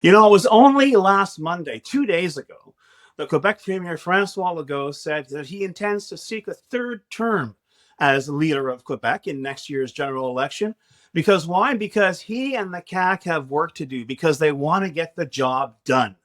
You know, it was only last Monday, 2 days ago, that Quebec Premier François Legault said that he intends to seek a third term as leader of Quebec in next year's general election. Because why? Because he and the CAQ have work to do, because they want to get the job done.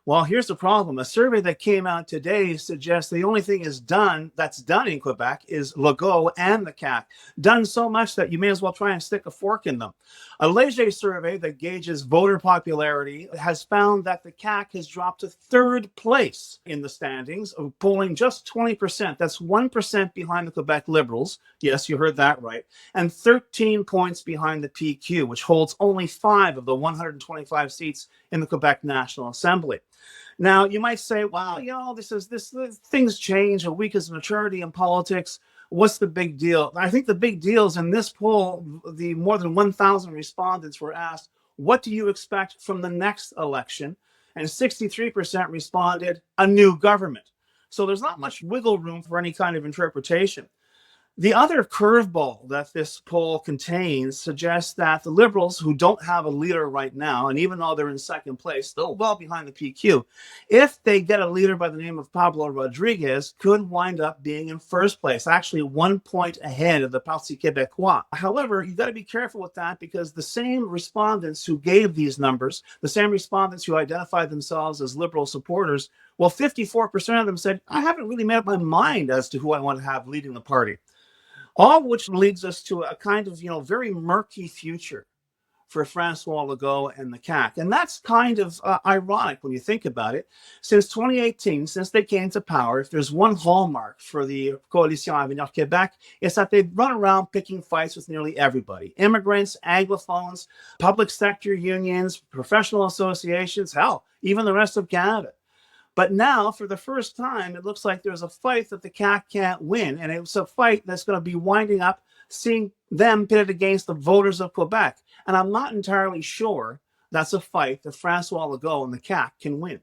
Well, here's the problem. A survey that came out today suggests the only thing that's done in Quebec is Legault and the CAQ. Done so much that you may as well try and stick a fork in them. A Leger survey that gauges voter popularity has found that the CAQ has dropped to third place in the standings, polling just 20%. That's 1% behind the Quebec Liberals. Yes, you heard that right. And 13 points behind the PQ, which holds only 5 of the 125 seats in the Quebec National Assembly. Now, you might say, "Wow, this things change. A week is maturity in politics. What's the big deal?" I think the big deal is in this poll, the more than 1,000 respondents were asked, "What do you expect from the next election?" And 63% responded, "A new government." So there's not much wiggle room for any kind of interpretation. The other curveball that this poll contains suggests that the Liberals, who don't have a leader right now, and even though they're in second place, still well behind the PQ, if they get a leader by the name of Pablo Rodriguez, could wind up being in first place, actually 1 point ahead of the Parti Québécois. However, you've got to be careful with that, because the same respondents who gave these numbers, the same respondents who identified themselves as Liberal supporters, well, 54% of them said, "I haven't really made up my mind as to who I want to have leading the party." All of which leads us to a kind of, very murky future for Francois Legault and the CAQ. And that's kind of ironic when you think about it. Since 2018, since they came to power, if there's one hallmark for the Coalition Avenir Québec, it's that they run around picking fights with nearly everybody: immigrants, Anglophones, public sector unions, professional associations, hell, even the rest of Canada. But now, for the first time, it looks like there's a fight that the CAQ can't win. And it's a fight that's going to be winding up seeing them pitted against the voters of Quebec. And I'm not entirely sure that's a fight that Francois Legault and the CAQ can win.